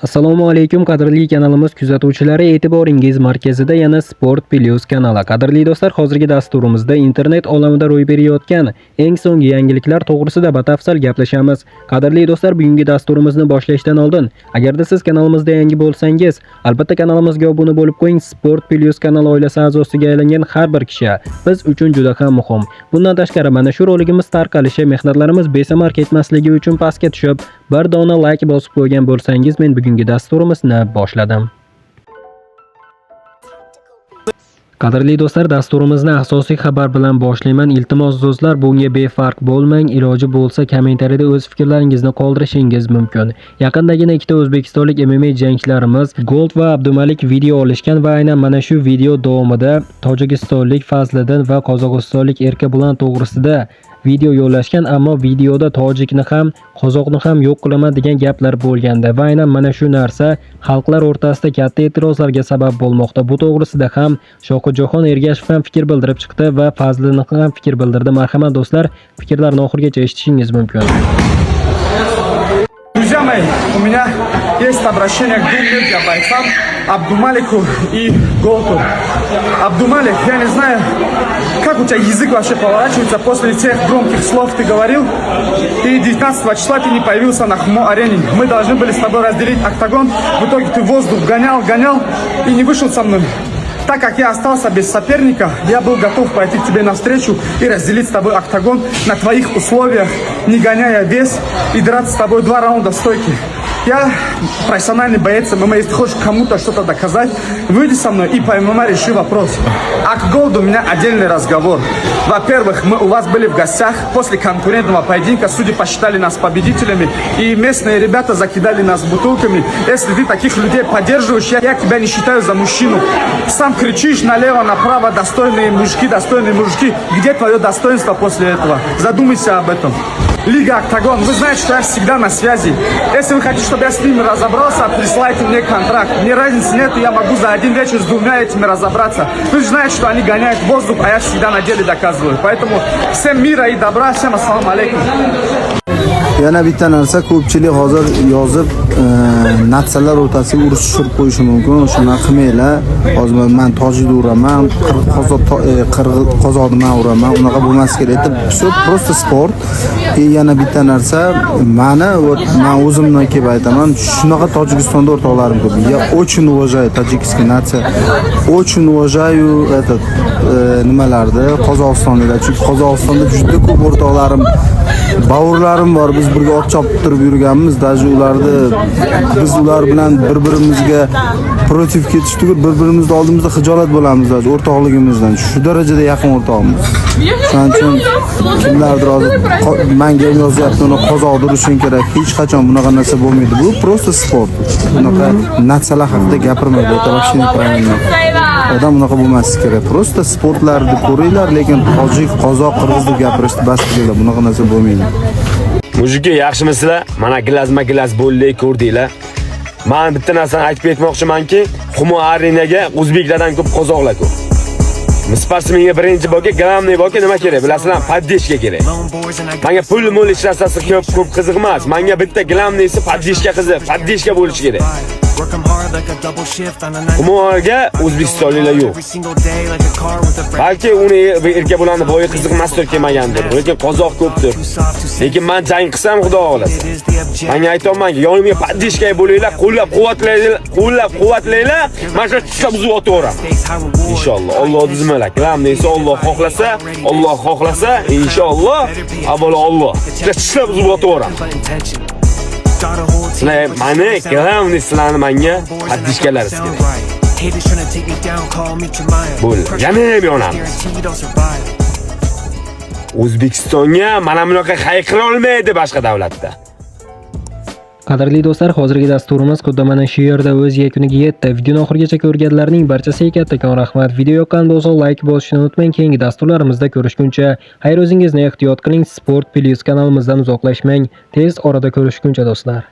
Assalomu alaykum qadrli kanalimiz kuzatuvchilari, e'tiboringiz markazida yana Sport Plus kanali. Qadrli do'stlar, hozirgi dasturimizda internet olamida ro'y berayotgan eng so'nggi yangiliklar to'g'risida batafsil gaplashamiz. Qadrli do'stlar, bugungi dasturimizni boshlashdan oldin, agarda siz kanalimizda yangi bo'lsangiz, albatta kanalimizga obuna bo'lib qo'ying. Sport Plus kanali oilasi a'zosiga aylangan har bir kishi biz uchun juda ham muhim. Bundan tashqari, mana shu roligimiz tarqalishi, mehnatlarimiz besamar ketmasligi uchun pastga tushib, bir dona like bosib qo'ygan bo'lsangiz, men bugungi dasturimizni boshladim. Qadrli do'stlar, dasturimizni asosiy xabar bilan boshlayman. Iltimos do'stlar, bunga befarq bo'lmang. Iloji bo'lsa kommentariyada o'z fikrlaringizni qoldirishingiz mumkin. Yaqindagina ikkita o'zbekistonlik MMA jangchilarimiz Gold va Abdumalik video olishgan va aynan mana shu video davomida tojikistonlik Fazliddin va qozog'istonlik Erkabulan to'g'risida video yo'llashgan, ammo videoda tojikni ham, qozoqni ham yo'q qilaman degan gaplar bo'lganda va aynan mana shu narsa xalqlar o'rtasida katta e'tirozlarga sabab bo'lmoqda. Bu to'g'risida ham Shohjahon Ergashev ham fikr bildirib chiqdi va Fazliddin ham fikr bildirdi. Marhamat do'stlar, fikrlarni oxirigacha eshitishingiz mumkin. Друзья мои, у меня есть обращение к двум медиа-бойцам, Абдумалику и Голту. Абдумалик, я не знаю, как у тебя язык вообще поворачивается после тех громких слов ты говорил. И 19 числа ты не появился на ХМО-арене. Мы должны были с тобой разделить октагон. В итоге ты воздух гонял и не вышел со мной. Так как я остался без соперника, я был готов пойти к тебе навстречу и разделить с тобой октагон на твоих условиях, не гоняя вес, и драться с тобой 2 раунда в стойке. Я профессиональный боец ММА, если хочешь кому-то что-то доказать, выйди со мной и по ММА реши вопрос. А к Голду у меня отдельный разговор. Во-первых, мы у вас были в гостях, после конкурентного поединка судьи посчитали нас победителями, и местные ребята закидали нас бутылками. Если ты таких людей поддерживаешь, я тебя не считаю за мужчину. Сам кричишь налево-направо, достойные мужики. Где твое достоинство после этого? Задумайся об этом. Лига Октагон, вы знаете, что я всегда на связи. Если вы хотите, чтобы я с ними разобрался, присылайте мне контракт. Мне разницы нет, я могу за один вечер с 2 этими разобраться. Вы же знаете, что они гоняют воздух, а я всегда на деле доказываю. Поэтому всем мира и добра, всем ассаламу алейкум. Yana bitta narsa, ko'pchilik hozir yozib natsalar o'rtasiga urush tushirib qo'yishi mumkin. Shuna qilmanglar. Hozir men tojikni uraman, qozoqni men uraman. Unaqa bo'lmas kerak deb, просто sport. Yana bitta narsa, men o'zimdan kelib aytaman, shunaqa Tojikistonda o'rtoqlarim ko'p. Я очень уважаю таджикский нация. Очень уважаю nimalarda Qozog'istonliklar. Chunki Qozog'istonda juda ko'p o'rtoqlarim, bavurlarim bor. Biz birga ot chopib turib yurganmiz. Даже biz ular bilan bir-birimizga protiv ketishdik, bir-birimizning oldimizda xijolat bo'lamiz o'rtoqligimizdan. Shu darajada yaqin o'rtoqmiz. Shuning uchun kimlardir hozir menga yozyapti, uni qozoqda urishing kerak. Hech qachon bunaqa narsa bo'lmaydi. Bu просто sport. Bunaqa natsalar haqida gapirmaydi. Вообще неправильно. Odam unaqa bo'lmasi kerak. Просто sportlarni ko'ringlar, lekin tojik, qozoq, qirg'iz deb gapirishni bas qilinglar. Bunaqa narsa bo'lmaydi. Mujika, yaxshimisizlar? Mana gilazma-gilaz bo'ldik, ko'rdinglar. Men bitta narsani aytib ketmoqchimanki, Humo arenaga o'zbeklardan ko'p qozoqlar ko'p. Sportsmenga birinchi boka, glamniy boka nima kerak? Bilasizlar, poddeshka kerak. Menga pul-mul hech narsasi ko'p qiziq emas. Menga bitta glamniysi poddeshka qiziq, poddeshka bo'lishi kerak. Humoga o'zbekistonliklar yo'q. Balki uni Erkabulanning bo'yi qiziqmasdir kelmagandir, lekin qozoq ko'pdir. Lekin men jang qilsam, xudo xolasa. Menga aytolmanki, yonimga poddeshka bo'linglar, qo'llab-quvvatlaylar, men shu chiqib buzib o'tiraman. Inshaalloh, Alloh dizmalar. Glamniysi Alloh xohlasa, inshaalloh, avvalo Alloh. Chiqib buzib o'tiraman. Mana glamniy sizlarni menga poddeshkalar kerak. Bo'ldi. Yana ham yonamiz. O'zbekistonga mana bunaqa hayqira olmaydi boshqa davlatda. Qadrli do'stlar, hozirgi dasturimiz xuddi mana shu yerda o'z yakuniga yetdi. Videoni oxirigacha ko'rganlarning barchasiga kattakon rahmat. Video yoqqan bo'lsa, like bosishni unutmang. Keyingi dasturlarimizda ko'rishguncha, xayr o'zingizni ehtiyot qiling. Sport Plus kanalimizdan uzoqlashmang. Tez orada ko'rishguncha do'stlar.